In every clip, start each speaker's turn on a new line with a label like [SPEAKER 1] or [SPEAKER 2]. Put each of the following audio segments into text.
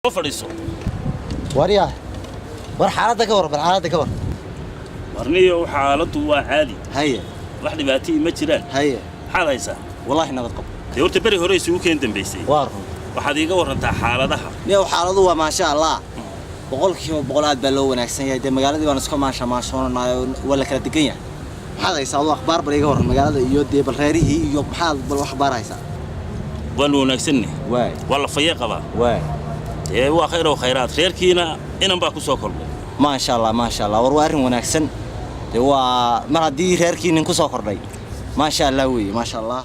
[SPEAKER 1] فديسو
[SPEAKER 2] وريا حالته كور حالته كور
[SPEAKER 1] ورنيه حالته waa caadi
[SPEAKER 2] haye
[SPEAKER 1] wax dhibaato ma jiraan
[SPEAKER 2] haye
[SPEAKER 1] xaalaysa
[SPEAKER 2] wallahi nabad qab
[SPEAKER 1] deewta bari hore isugu keen dambeysay
[SPEAKER 2] waar
[SPEAKER 1] waxaad iiga warantaa xaaladaha
[SPEAKER 2] niyo xaaladu waa ma sha Allah boqolkiiba boqolaad baa loo wanaagsan yahay de magaaladii waan isku maashoonanayo wala kala degan yahay xaalaysa oo akhbaar bariga waran magaalada iyo de bal reerihii iyo maxaad bal wax baaraysa
[SPEAKER 1] wal wanaagsan
[SPEAKER 2] waay
[SPEAKER 1] wala faye qaba
[SPEAKER 2] waay
[SPEAKER 1] waa khayr oo khayraad reerkiina inan baa ku soo kolbay
[SPEAKER 2] ما شاء الله وروارين وناكسن هو ما هدي ريركي نكو سو كرداي ما شاء الله وي ما شاء الله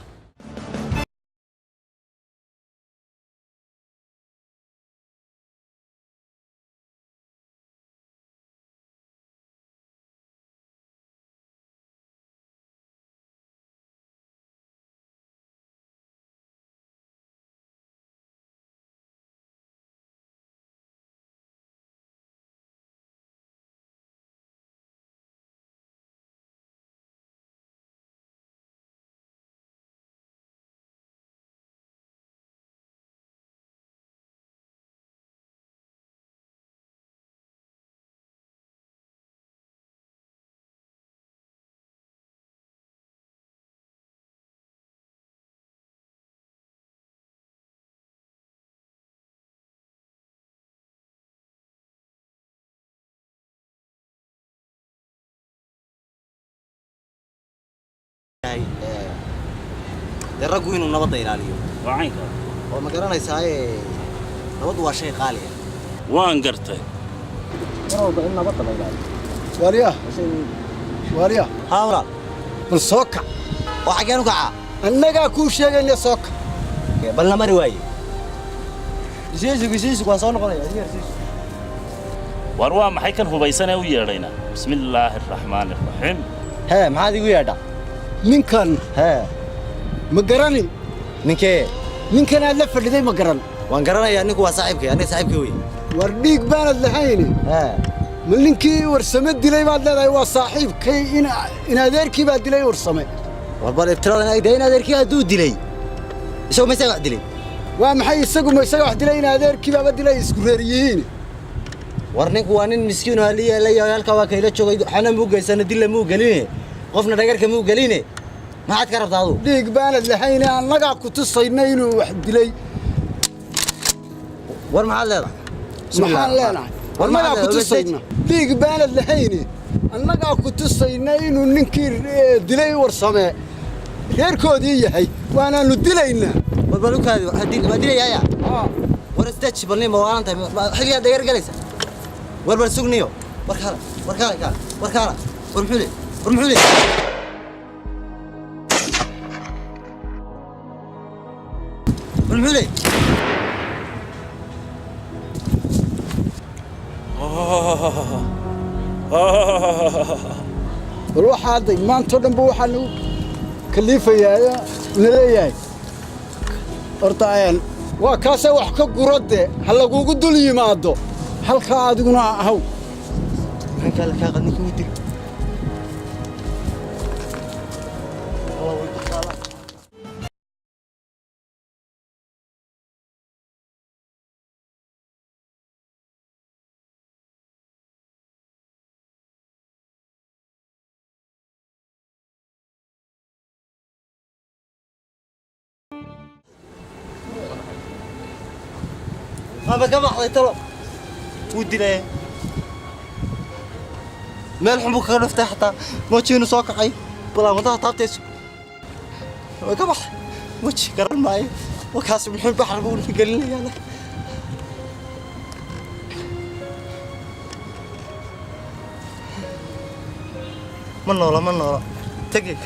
[SPEAKER 2] الرجل إنه نبض إيرانيو
[SPEAKER 1] وعينك
[SPEAKER 2] وما قرنا يساعي نبض وشيء غالي
[SPEAKER 1] وان قرته
[SPEAKER 2] أنا بقول نبض إيراني
[SPEAKER 3] واريا
[SPEAKER 2] هاورا
[SPEAKER 3] بالسوكا
[SPEAKER 2] وحكينا كعا
[SPEAKER 3] أنك كل شيء اللي سوك
[SPEAKER 2] بلنا مريوي جيسو وانصون قلنا
[SPEAKER 1] وروى ما حيكن هو بيسنا ويرينا بسم الله الرحمن الرحيم
[SPEAKER 2] ها ما هذه ويادا
[SPEAKER 3] من كان
[SPEAKER 2] ها
[SPEAKER 3] مقرني من كان ألف اللي ذي مقرن
[SPEAKER 2] وانقرنا يعني كوا صاحبك يعني صاحبك وي
[SPEAKER 3] ورديك بانت لحيني
[SPEAKER 2] ها
[SPEAKER 3] من لينكي ورسمت دلي بعد لا هو صاحب كي إن هذيركي بعد دلي ورسمت
[SPEAKER 2] والله افترض أنا إذا هذيركي أدود دلي شو ما يسوي دلي
[SPEAKER 3] ومحي يسقوا ما يسوي دلي إن هذيركي بعد دلي يسكريين
[SPEAKER 2] ورنيك وانين مسكين هالي لا يالك كيلا شو حنا مو جالسين دلي مو قليني قفنا رجالك مو قليني ما عاد كرفت هذا
[SPEAKER 3] ديك بانت لحيني أنا قاعد كنت صينين وواحد دلي
[SPEAKER 2] ورمح هذا
[SPEAKER 3] محل لنا ورما كنت صينا ديك بانت لحيني أنا قاعد كنت صينين وننكر دلي ورسمة غير كودي هي وأنا ندلينا
[SPEAKER 2] والبلوك هذا هدي يا ورستش بني ما أنت حاجة داير جالسة وربل سوقنيو وركارة ورمحولي
[SPEAKER 3] الواحد ما أنتظر بوحنا كليفة يا نلاقي أرتاين وكاسة وحكة قرده هلا قوقو دولي ما عدو هل كادقنا هو
[SPEAKER 2] من قال لك غني كودي هذا كم أحد ترى ودي له ما الحين بكرة نفتح حتى ما تشينو ساقعي بلا ما تعطيش كم أحد ما تشي كرر معي وكاسب الحين بحر بقول قال لي يلا من نورا تقيك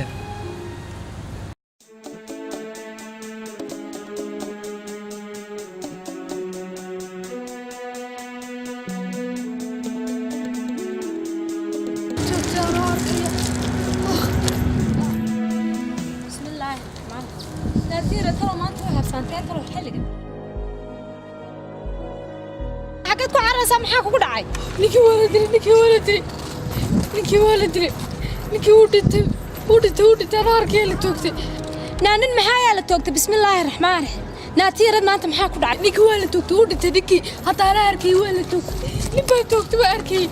[SPEAKER 4] حقت ku carraysa maxaa kugu dhacay ninkii wala dilay ninkii uu dhintay naannin maxaa yaa la toogtay bismillaahir rahmaanir rahiim ناتيرد ما أنت محاك ودع نيك ولا تقول تديكي حتى أنا أركي ولا تقول نبى تقول أركي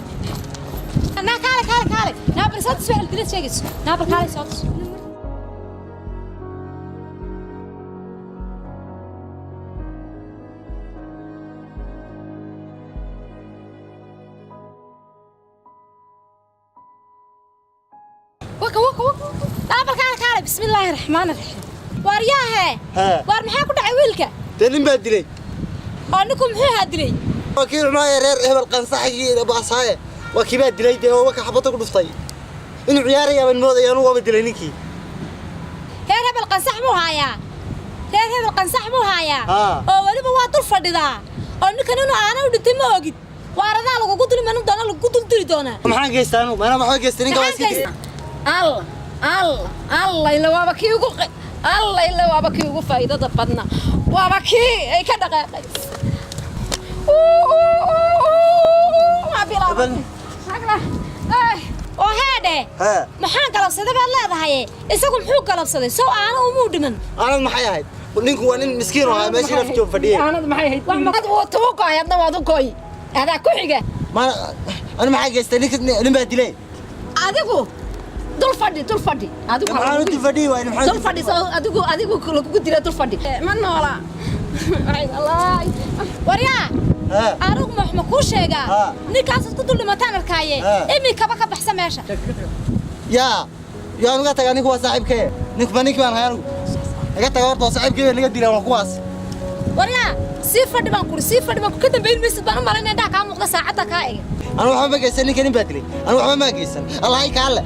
[SPEAKER 4] أنا كالك نابر صوت سؤال دليل شيء نابر كالك صوت وك نابر كالك بسم الله الرحمن الرحيم وارياه وار محاك ودع ويلك
[SPEAKER 2] تلين بدري
[SPEAKER 4] أنكم هي هدري
[SPEAKER 2] وكيل معي رير هبل قنصحي باصايه وكيبا دلي دي وك حبطك دفتي إنه عياري يا من موضة يانو وبدلي نيكي
[SPEAKER 4] هير هبل قنصح مو هايا هير هبل قنصح مو هايا أو ولي بواتور فرددا أنك أنا ودتي ما أجد واردا لو قلت لي منو دانا لو قلت لي دونا
[SPEAKER 2] ما حنا جيستانو أنا ما حنا جيستني كواسكتي
[SPEAKER 4] الله إلا وابكي يقول الله إلا وابكي يقول فايدة بدنا وابكي أي كذا قاعد ما بيلا وهذا محن قلبسده baa leedahay isagu muxuu qalabsaday soo aan u dhiman
[SPEAKER 2] aanad maxay ahayd ninku waa nin miskiin oo meesha la fadhiyo fadhiyay
[SPEAKER 4] aanad maxay ahayd wax ma uu qoyadna waad u qoy hada ku xiga
[SPEAKER 2] ma ana maxay geystay nin baa dilay
[SPEAKER 4] adigu dul fadhi adigu
[SPEAKER 2] waxaan dul fadhi waa maxay
[SPEAKER 4] dul fadhi soo adigu ku dilay dul fadhi ma noola ay allah wariya أروح محمكوش هيجا نيكاس تقول لي ما تعمل كاية إمي كبا بحسن ماشى
[SPEAKER 2] يا أنا قلت أنا كوا صاحب كي نيك بنيك بان هيرو قلت أنا صاحب كي اللي قدينا وكواس
[SPEAKER 4] ولا صفر دي بانكور كده بين مس بان مالنا ده كام مقدس ساعتها كاية
[SPEAKER 2] أنا وحنا ما جيسني كني بدري أنا وحنا ما جيسن الله يكاله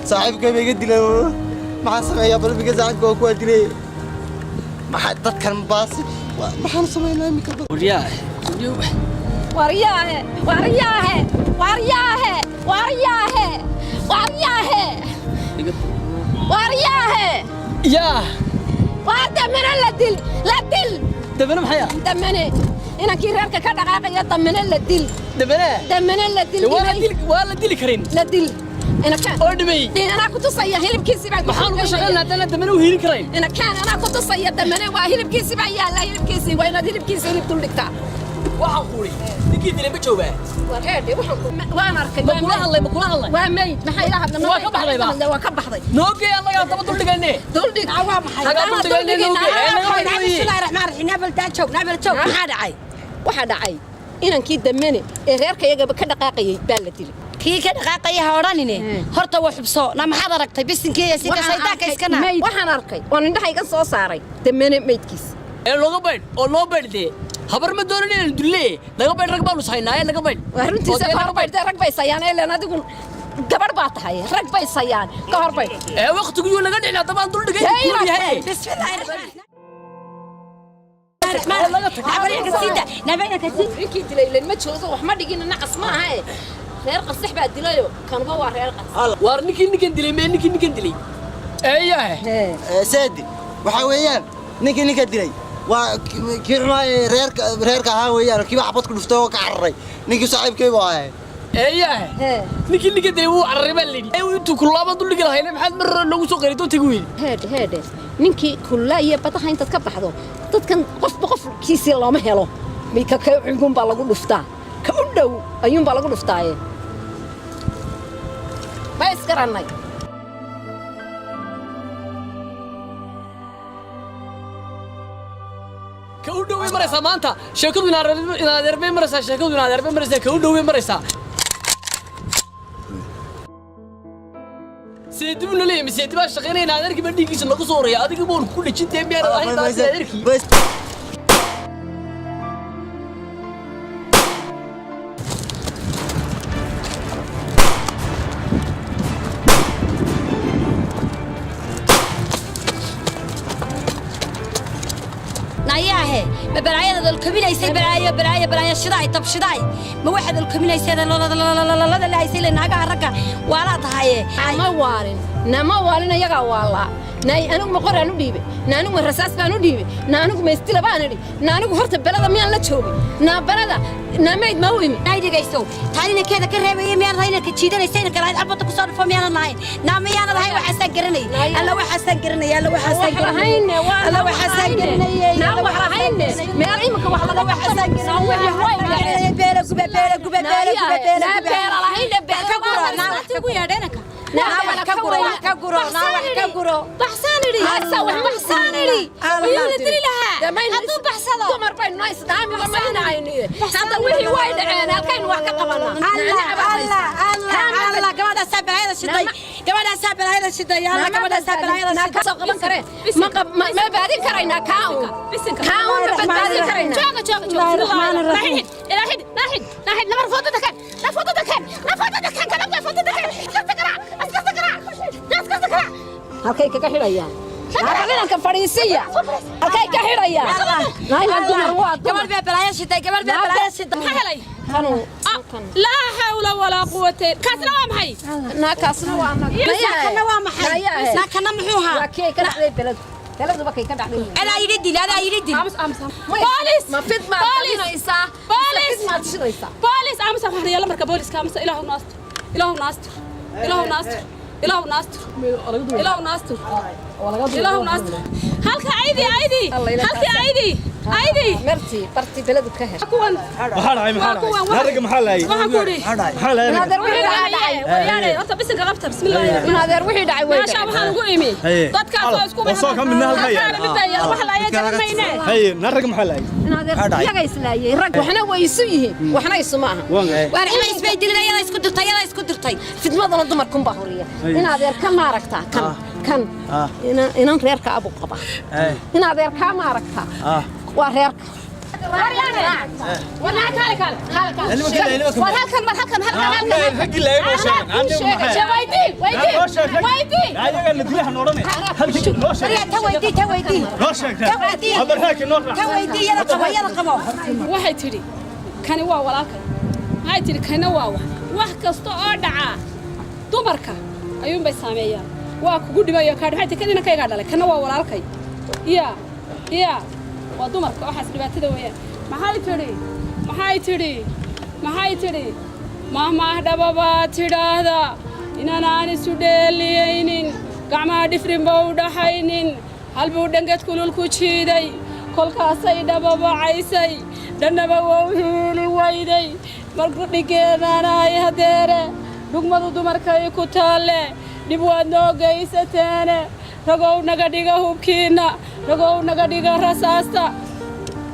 [SPEAKER 2] صاحب كي بيجي له ما سمع يا بل بيجي زعل كوا دلي ما حد كان باصي ما حنا سمعنا ميكا
[SPEAKER 5] ورياه يا
[SPEAKER 4] وادمنا لا دل
[SPEAKER 5] دمنا محيا
[SPEAKER 4] دمنا إنا كيرارك كذا قاعد دمنا لا دل
[SPEAKER 5] ولا دل كريم
[SPEAKER 4] لا دل أنا كان
[SPEAKER 5] أردمي
[SPEAKER 4] أنا كنت صيّا هيلب كيسي بعد
[SPEAKER 5] محاول مشغلنا أنا دمنا وهيل كريم
[SPEAKER 4] أنا كنت صيّا دمنا وهيلب كيسي بعد يا لا هيلب كيسي وين هيلب كيسي اللي بتقول لك تعال
[SPEAKER 5] وحقولي نكيد اللي بتشوفه
[SPEAKER 4] وهذا وأنا أركض
[SPEAKER 5] مكولا الله
[SPEAKER 4] وميت ما حيلا هذا وكب حضي
[SPEAKER 5] نوكي الله يا طب تقول لي
[SPEAKER 4] دول دي عوام حي
[SPEAKER 5] أنا تقول لي نوكي
[SPEAKER 4] بسم الله الرحمن الرحيم نبل تشوف واحد عي إن كيد دمني غيرك يجي بكذا قاقي بالتي
[SPEAKER 6] كي كده قاقيها ورانينه هرتا وحبسو لما حدا ركتay bisinkeeya si ka saydaaka iskana
[SPEAKER 4] waxaan arkay waan indhahayga soo saaray damene meydkiis
[SPEAKER 5] looga baydh oo loo baydhde habar ma doonayn dulle laga baydh rag baan u sahaynaa laga baydh
[SPEAKER 4] runtiisa ka hor baydh rag bay sayaan ilaa adigu gabar baa tahay rag bay sayaan ka hor baydh
[SPEAKER 5] waqtigu naga dhicna tabaan dul dhigay
[SPEAKER 4] bismillaah
[SPEAKER 6] نبينا كسيدة
[SPEAKER 4] كنت ليلة ما تشوفه وحمد يجينا نقص ما هاي غير قصح بعد دلايو كان هو غير قص
[SPEAKER 5] وارنيكي دلي ما نيكي دلي ايه
[SPEAKER 2] سيدي وحويان نيكي دلي وكيرماي ريرك ها ويان كيف حبط كل فتوى كعري نيكي صاحب كيف واي
[SPEAKER 5] ايه نيكي دلي هو عربا لي ايوه انتو كلها دول دغ هاينا maxaad mar lagu soo qeyrito tagween
[SPEAKER 4] heede ninkii kulla iyo badaha inta ka baxdo dadkan qof kiisi looma helo mika ka ugun baa lagu dhuftaa ka u dhow ayuun baa lagu dhuftaaye ma iskaranay
[SPEAKER 5] ka u dhow maraysa maanta sheekadu inaad arbe maraysa sheekadu inaad arbe maraysa ka u dhow maraysa سيدي ولا ليه مسيدي باش شغالين على ذلك بدي كيس نقص صوري هذيك بقول كل شيء تبي أنا راح يطلع ذلك بس
[SPEAKER 6] ناياه ما برايا هذا الكمين يصير برايا شراي طب شراي ما واحد الكمين يصير لا لا لا لا لا لا لا لا يصير لنا قاعد ركع ولا هاي
[SPEAKER 4] nama waalin ayaga waala naay anigu ma qoraan u dhiibay naanigu rasaas baan u dhiibay naanigu ma istila baan idhi naanigu horta balada miyaan la joogay balada naamayd ma u imi
[SPEAKER 6] naay dhigayso taanina keeda ka reebay miyaan hayna ka jiidanaysa kala albata ku soo dhufo miyaan lahayn naamiyana lahayn waxa san garanay alla waxa san garanay alla waxa san garanay alla waxa san garanay naa waxa hayne meel imka wax laga waxa san garanay beela gube ka guro naa wax ku yeedhanaka naa ka guro baxsaniri hasa wax baxsaniri wiyula diri laha haduu baxsado dumar bay noo isdaami ma inayni hada wixii way dhaceen halkaan wax ka qabana alla gabadha sabaayada shiday alla gabadha sabaayada ka soo qaban kare ma baadin karayna kaan ma baadin karayna jooga ilaahi nabar foodada kan halkay kaga xidhayaan halka fariisiya halkay ka xidhayaan naayna dumar waa gabar baa balaaya shiday halay la hawla wala quwwata kaasna waa maxay naakana muxuu ahaa wakay ka dhacday beladu bakay ka dhacday ana yiri dil police ma fid ma qalinaysa police ma shidaysa police amsa waxaan yala marka police ka amsa ilaahu naastur halka عيدي مرتي بلد كهر
[SPEAKER 7] هذا محل
[SPEAKER 4] هذا روحي دعي يعني انت بس قربت بسم الله هذا روحي دعي ما شاء الله نقومي dadka isku
[SPEAKER 7] soo ka midna halka
[SPEAKER 4] waxa la yaqaanayna
[SPEAKER 7] hay narag maxal
[SPEAKER 4] هذا yaga islaayay rag waxna way isu yihiin waxna isu ma aha waan xilay isbeedelinayada isku dirtay fidmadana dumarkum baa horiya in adeer ka maaragta kan inaan reerka abu qaba in adeer ka maaragta waa reerka وانا كالك waxay tiri kani waa walaalkay waxay tiri kana waa wax kasta oo dhaca dumarka ayuun bay saameeyaan waa kugu dhimayo ka dhaxay kadina kayga dhalay kana waa walaalkay iya ودمرك waxaas dhibaatada weeyaan maxay tiri maama dhababa tiraahda inaan aan isu dheeliyaynin gacmaha dhifrin baa u dhaxaynin halbuu dhangad kulul ku jiiday kolkaasay dhababacaysay dhanaba waa u hiili wayday markuu dhigeedaanay hadeere dhugmadu dumarkay ku taalle dhib waad noo geysateene ragow naga dhiga hubkiina ragow naga dhiga rasaasta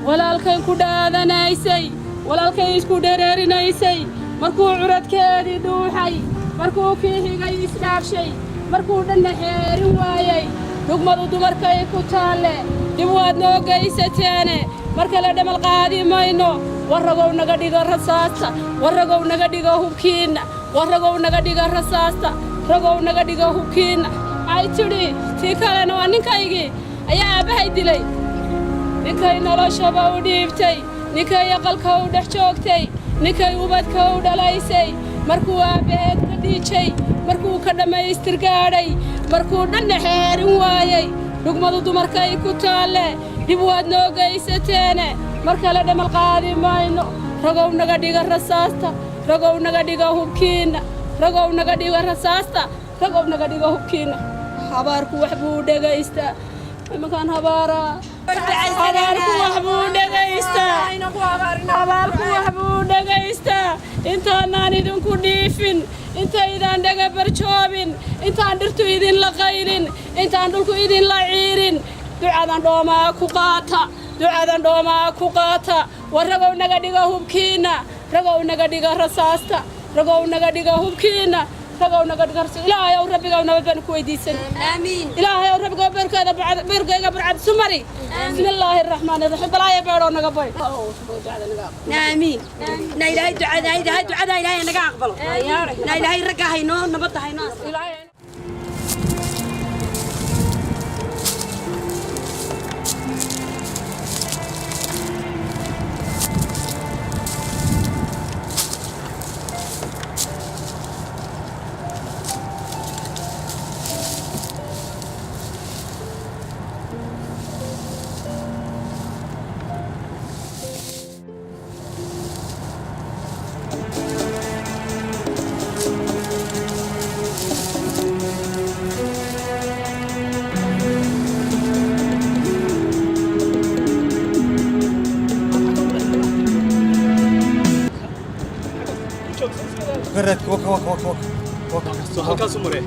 [SPEAKER 4] walaalkay ku dhaadanaysay walaalkay isku dhereerinaysay markuu curadkeedii dhuuxay markuu kiixigay isdhaafshay markuu dhanna xeerin waayay dhugmadu dumarkay ku taalle dhib waad noo geysateene mar kale dhamal qaadi mayno war ragow naga dhiga rasaasta war ragow naga dhiga hubkiina war ragow naga dhiga rasaasta ragow naga dhiga hubkiina ay tiri tii kalena waa ninkaygii ayaa aabahay dilay ninkay noloshaba u dhiibtay ninkay aqalka u dhex joogtay ninkay ubadka u dhalaysay markuu aabaheed ka dhiijay markuu ka dhammaystir gaadhay markuu dhanna xeerin waayay dhugmadu dumarkay ku taalle dhib waad noo geysateene mar kale dhamal qaadi mayno ragow naga dhiga rasaasta ragow naga dhiga hubkiina ragow naga dhiga rasaasta ragow naga dhiga hubkiina habaarku wax buu dhagaystaa makan habaara habaarku wax buu dhagaystaa intaanaan idinku dhiifin intaydaan dhaga barjoobin intaan dhirtu idin la qaylin intaan dhulku idin la ciirin ducadan dhoomaa ku qaata war ragow naga dhiga hubkiina ragow naga dhiga rasaasta ragow naga dhiga hubkiina رجعوا نقدر إلهي أو ربي قاو نبض كويديسن آمين إلهي أو ربي قاو بركة برعد سمري بسم الله الرحمن الرحيم بلا يبعرون نقبل آمين لا إلهي دعاء إلهي نقبل لا إلهي رجع هينو نبض هينو
[SPEAKER 7] halkaas u maree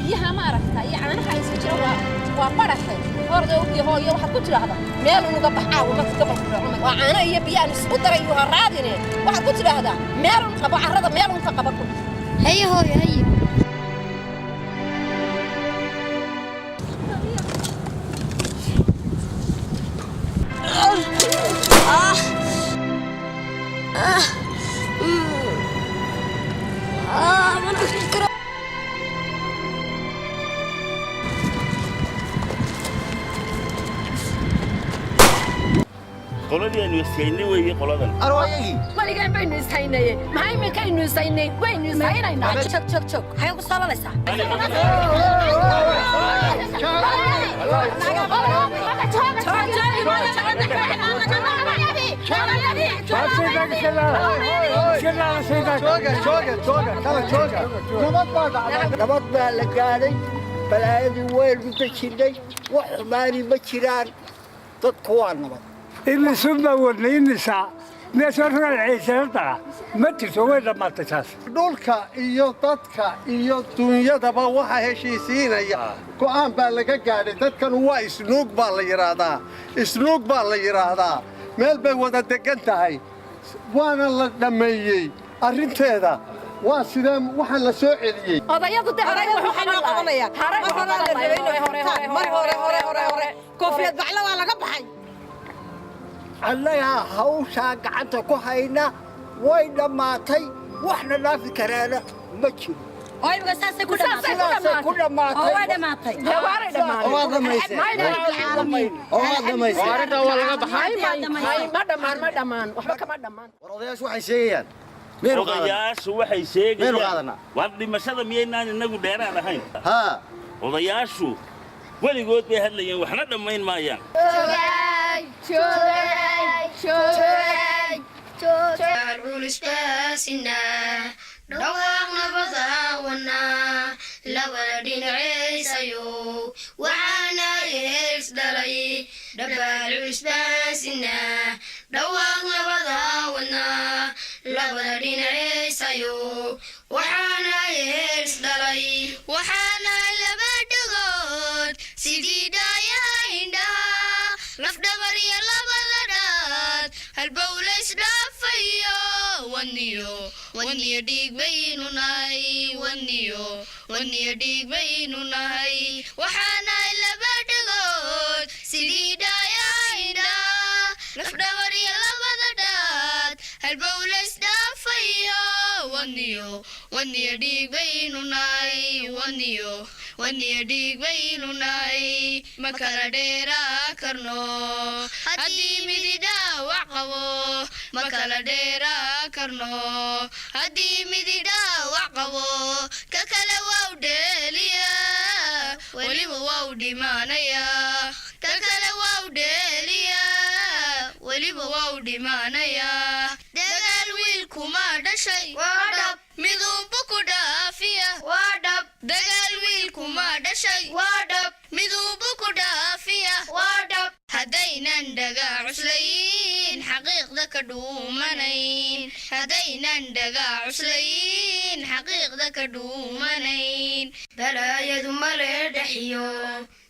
[SPEAKER 4] biyaha ma aragta iyo caanaha ay soo jiraan waa baraxay orda u yahay hooyo waxa ku tiraahda meel uu uga baxaa oo dadka ka baxay waa caano iyo biyaha isku daray oo raadine waxa ku tiraahda meel uu qabo carrada meel uu ka qabo haye hooyo haye
[SPEAKER 1] qoladii aynu iskaynay weeye qoladan
[SPEAKER 2] arwaayagi
[SPEAKER 4] waligaan baynu iskaynay maxay ma kaynu iskaynay waynu iskaynayna jog hay ku salanaysa
[SPEAKER 3] nabad baa la gaadhay balaayadii weyl u dejinay wax xumaani ma jiraan dadku waa nabad
[SPEAKER 8] إني سمى والنساء ناس رجال عيسى ما تسوي لما تساس
[SPEAKER 3] dhulka iyo dadka iyo dunyadaba waxa heshiisiinaya go'aan baa laga gaadhay dadkan waa isnuug baa la yiraahdaa meel bay wada degan tahay waana la dhameeyay arinteeda waa sidee waxa la soo celiyay
[SPEAKER 4] odayadu daray wuxuu qabanaya hore koofiyad bacla waa laga baxay
[SPEAKER 3] annaga hawshaa gacanta ku hayna way dhammaatay waxna dhaafi karaana ma jiro
[SPEAKER 6] oyga saasay ku dhamaatay waa dhamaatay
[SPEAKER 4] ma dhamaan waxba kama dhamaan
[SPEAKER 2] odayaashu waxay sheegayaan
[SPEAKER 1] odayaashu waxay sheegayaan war dhimashada miyaynaan inagu dheeraan ahayn odayaashu weligood bay hadlayeen waxna dhammayn maayaan
[SPEAKER 9] Xulasho dhawaaq nabada wana labada dhinacaysayo waxaana hees dhalay dhabaal xulasho dhawaaq nabada wana labada dhinacaysayo waxaana hees dhalay waxaana laba dhagood sidii dhayayna lafdhabar iyo labada dhaad halbowla isdhaafayo waniyo dhiig baynu nahay waniyo dhiig baynu nahay waxaana laba dhagood sidii dhayayna lafdhabar iyo labada dhaad halbowla isdhaafayo waniyo dhiig baynu nahay waniyo dhiig baynu nahay ma kala dheeraa karno haddii midi dhaawac qabo ma kala dheeraa karno haddii midi dhaawac qabo ka kale waa u dheeliya weliba waa u dhimaanaya ka kale waa u dheeliya weliba waa u dhimaanaya dagaal wiilkuma dhashay waa dhab midunbu ku dhaafiya waa dhab dagaal wiilkuma dhashay waa dhab midunbu ku dhaafiya waa dhab haddaynan dhagaa cuslayn xaqiiqda ka dhuumanayn haddaynan dhagaa cuslayn xaqiiqda ka dhuumanayn balaayadu male dhaxiyo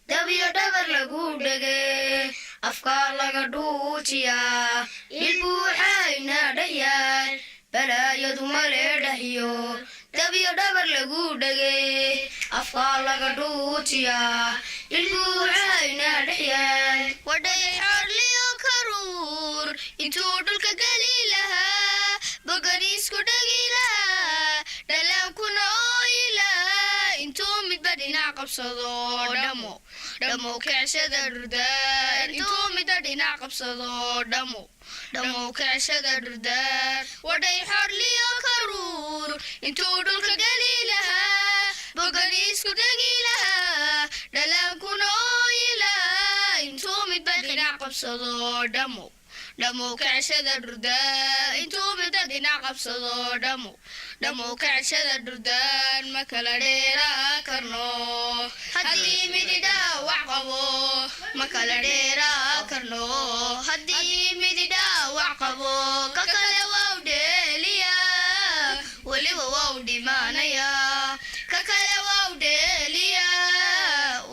[SPEAKER 9] dabiyo dhabar lagu dhege afka laga dhuujiya ilbuuxayna dhayaan balaayadu maleedhahiyo dabiyo dhabar lagu dhege afka laga dhuujiya ilbuuxayna dhayaan wadhay xorliyo karuur intuu dhulka geli lahaa boganiisku dhagi lahaa dhalaankuna ooyila intuu midba dhinac qabsado dhamo kacshada dhurdaan intuu midba dhinac qabsado dhamo kacshada dhurdaan wadhay xorliyo karuur intuu dhulka geli lahaa boganiisku dhagi lahaa dhalaankuna ooyila intuu midba dhinac qabsado dhamo kacshada dhurdaan intuu midba dhinac qabsado dhamo kacshada dhurdaan ma kala dheeraa karno haddii midi dhaawac qabo ma kala dheeraa karno haddii midi dhaawac qabo ka kale waa u dheeliya weliba waa u dhimaanaya ka kale waa u dheeliya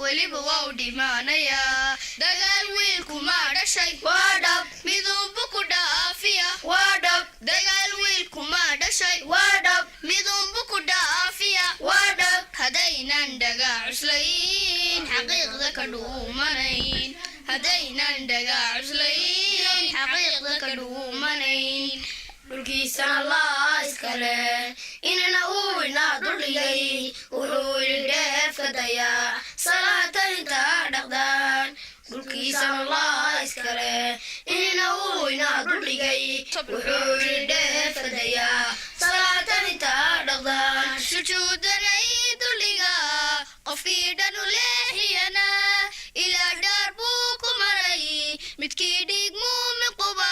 [SPEAKER 9] weliba waa u dhimaanaya dagaal wiilku ma dhashay waa dhab midunbu ku dhaafiya waa dhab dagaal wiilku ma dhashay waa dhab midunbu ku dhaafiya waa dhab haddaynan dhagaa cuslayn xaqiiqda ka dhuumanayn haddaynan dhagaa cuslayn xaqiiqda ka dhuumanayn dhulkiisana laa iskale inana uu inaa duldhigay wuxuu idhidheefka dayaa salaata intaa dhaqdaan dhulkiisana laa iskale inana uu inaa duldhigay wuxuu idhidheefka dayaa salaata intaa dhaqdaan sujuudanay duldhiga qofkii dhanu leexiyana ilaa dhaar buu ku maray midkii dhiig muumin quba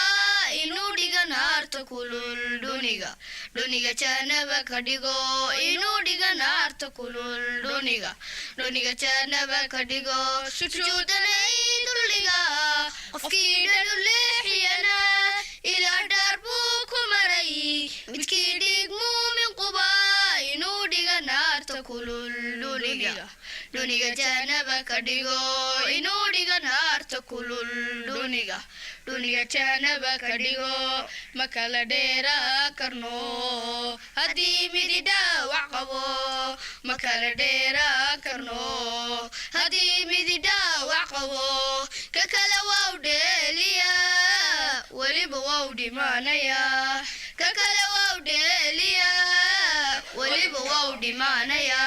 [SPEAKER 9] inuu dhiga naarta kulul dhuniga jaanaba ka dhigo inuu dhiga naarta kulul dhuniga jaanaba ka dhigo sujuudanay duldhiga qofkii dhanu leexiyana ilaa dhaar buu ku maray midkii dhiig muumin quba inuu dhiga naarta kulul dhuniga jaanaba ka dhigo inuu dhiga naarta kulul dhuniga jaanaba ka dhigo ma kala dheeraa karno haddii midi dhaawac qabo ma kala dheeraa karno haddii midi dhaawac qabo ka kale waa u dheeliya weliba waa u dhimaanaya ka kale waa u dheeliya weliba waa u dhimaanaya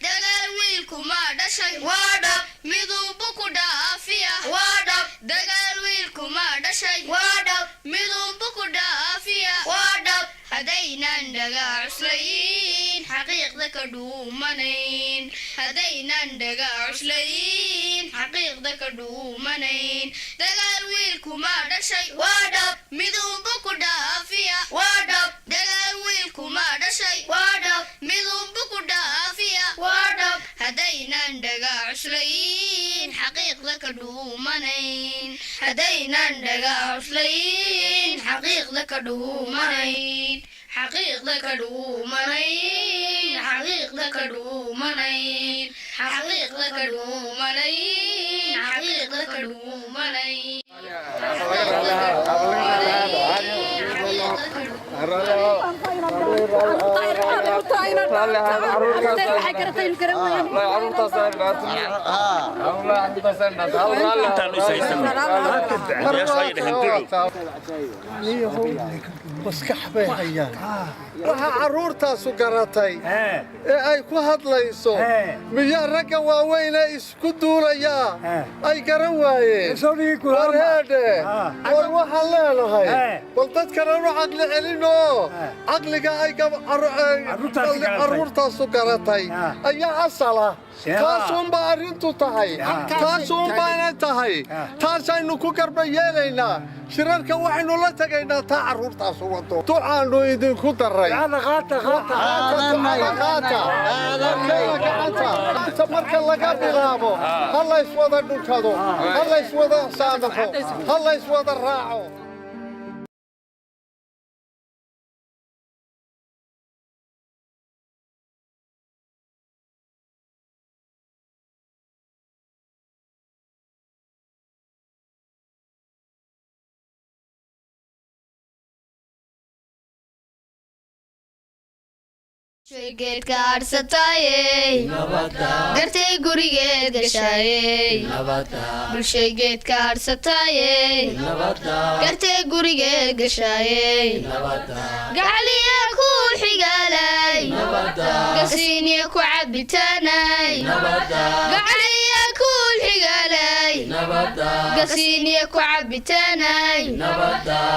[SPEAKER 9] dagaal wiilku ma dhashay waa dhab midunbu ku dhaafiya waa dhab dagaal wiilku ma dhashay waa dhab midunbu ku dhaafiya waa dhab haddaynan dhagaa cuslayn xaqiiqda ka dhuumanayn haddaynan dhagaa cuslayn xaqiiqda ka dhuumanayn dagaal wiilku ma dhashay waa dhab midunbu ku dhaafiya waa dhab dagaal wiilku ma dhashay waa dhab midunbu ku dhaafiya waa dhab haddaynan dhagaa cuslayn xaqiiqda ka dhuumanayn haddaynan dhagaa cuslayn xaqiiqda ka dhuumanayn xaqiiqda ka dhuumanayn xaqiiqda ka dhuumanayn xaqiiqda ka dhuumanayn xaqiiqda ka dhuumanayn
[SPEAKER 3] maskax bay hayaan waxa carruurtaasu garatay ee ay ku hadlayso miyaa ragga waaweyne isku duulayaa ay garan waayeen war heedhe war waxaan leenahay bal dadkana u caqli celinoo caqliga ay carruurtaasu garatay ayaa asala taasuunbaa arrintu tahay taasuunbaanay tahay taasaynu ku garba yeelaynaa shirarka waxaynu la tegaynaa taa carruurtaasu wado ducaannu idinku daray marka laga bilaabo ha layswada dhunkado ha layswada saamaxo ha layswada raaco
[SPEAKER 9] geed ka arsatay gartay gurigeed gashay bulshay geed ka arsatay gartay gurigeed gashay gacaliya ku xigaalay gasiiniya ku cabitaanay gacaliya ku xigaalay gasiiniya ku cabitaanay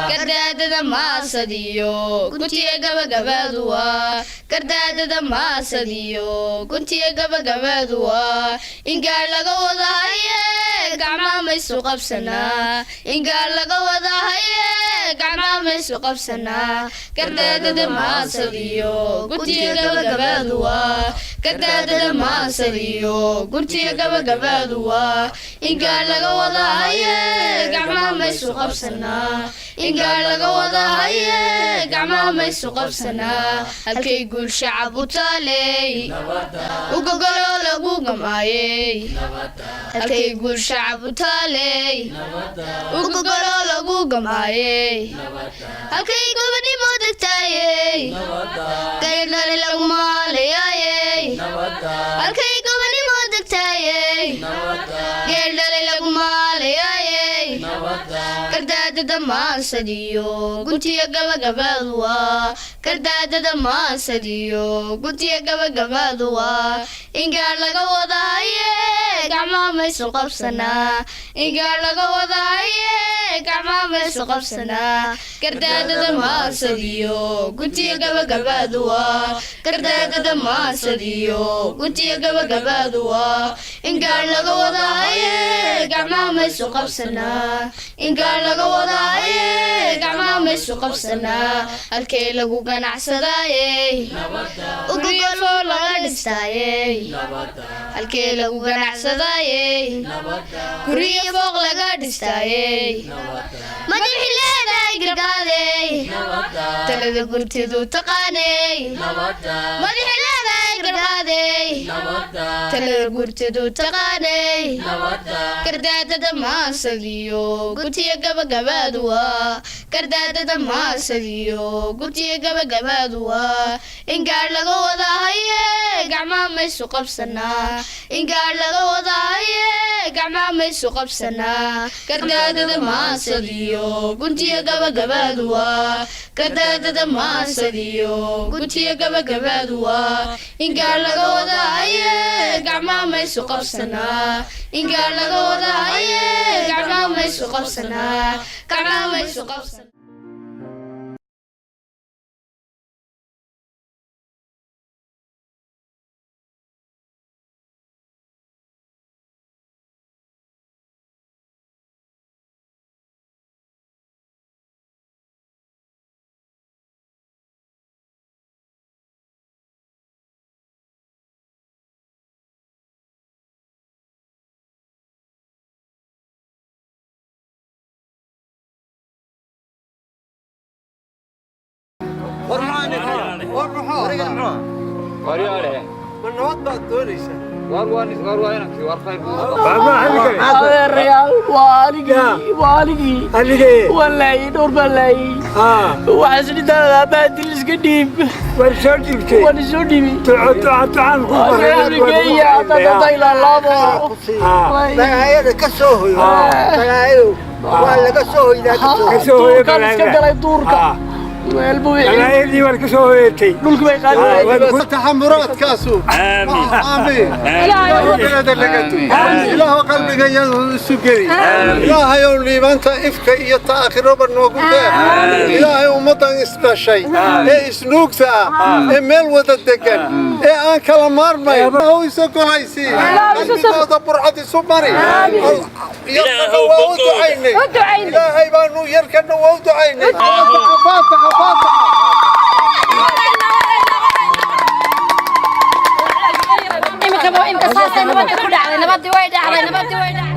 [SPEAKER 9] gardaadada maasadiyo guntiya gabagabaduwa gardaadada maasadiyo guntiya gabagabaduwa ingaar laga wadahaye gacmaha maysu qabsanaa ingaar laga wadahaye gacmaha maysu qabsanaa gardaadada maasadiyo guntiya gabagabaduwa gardaadada maasadiyo guntiya gabagabaduwa ingaar laga wadahaye gacmaha maysu qabsanaa ingaar laga wadahaye gacmaha maysu qabsanaa halkay guul shacab u taaley ugogolo lagu gamaayey halkay guul shacab u taaley ugogolo lagu gamaayey halkay gobonimo degtaayey gaydhali lagu maalayaayey halkay gobonimo degtaayey gaydhali lagu maalayaayey gardaadada maasadiyo guntiya gabagabaduwa gardaadada maasadiyo guntiya gabagabaduwa ingaar laga wadahaye gacmaha maysu qabsanaa ingaar laga wadahaye gacmaha maysu qabsanaa gardaadada maasadiyo guntiya gabagabaduwa gardaadada maasadiyo guntiya gabagabaduwa ingaar laga wadahaye gacmaha maysu qabsanaa ingaar laga wadahaye gacmaha maysu qabsanaa halkee lagu ganacsadayey ugogolo laga dhistaayey halkee lagu ganacsadayey guriyo fooq laga dhistaayey madaxi leedahay gargaadey talada gurtidu taqaaney madaxi leedahay gargaadey talada gurtidu taqaaney gardaadada maasadiyo guntiya gabagabaduwa gardaadada maasadiyo guntiya gabagabaduwa ingaar laga wadahaye gacmaha maysu qabsanaa ingaar laga wadahaye gacmaha maysu qabsanaa gardaadada maasadiyo guntiya gabagabaduwa gardaadada maasadiyo guntiya gabagabaduwa ingaar laga wadahaye gacmaha maysu qabsanaa ingaar laga wadahaye gacmaha maysu qabsanaa gacmaha maysu qabsanaa
[SPEAKER 8] أنا ورك سويتي
[SPEAKER 3] دولك باي قادم تحمرات كاسو آمين إله قلبك يسوكري إله يوم ليبانتا إفكا يتأخر برنوكو إله يوم مطن إسنا شيء إسنوكسا إميل وددكن آن كلامار ماي هو يسوكو هايسي قلبك برحة سوبري يركن ووضو عيني إلهي بانو يركن ووضو عيني فاتحة
[SPEAKER 4] إمك صاصة نبضي كل على نبضي وايد على نبضي وايد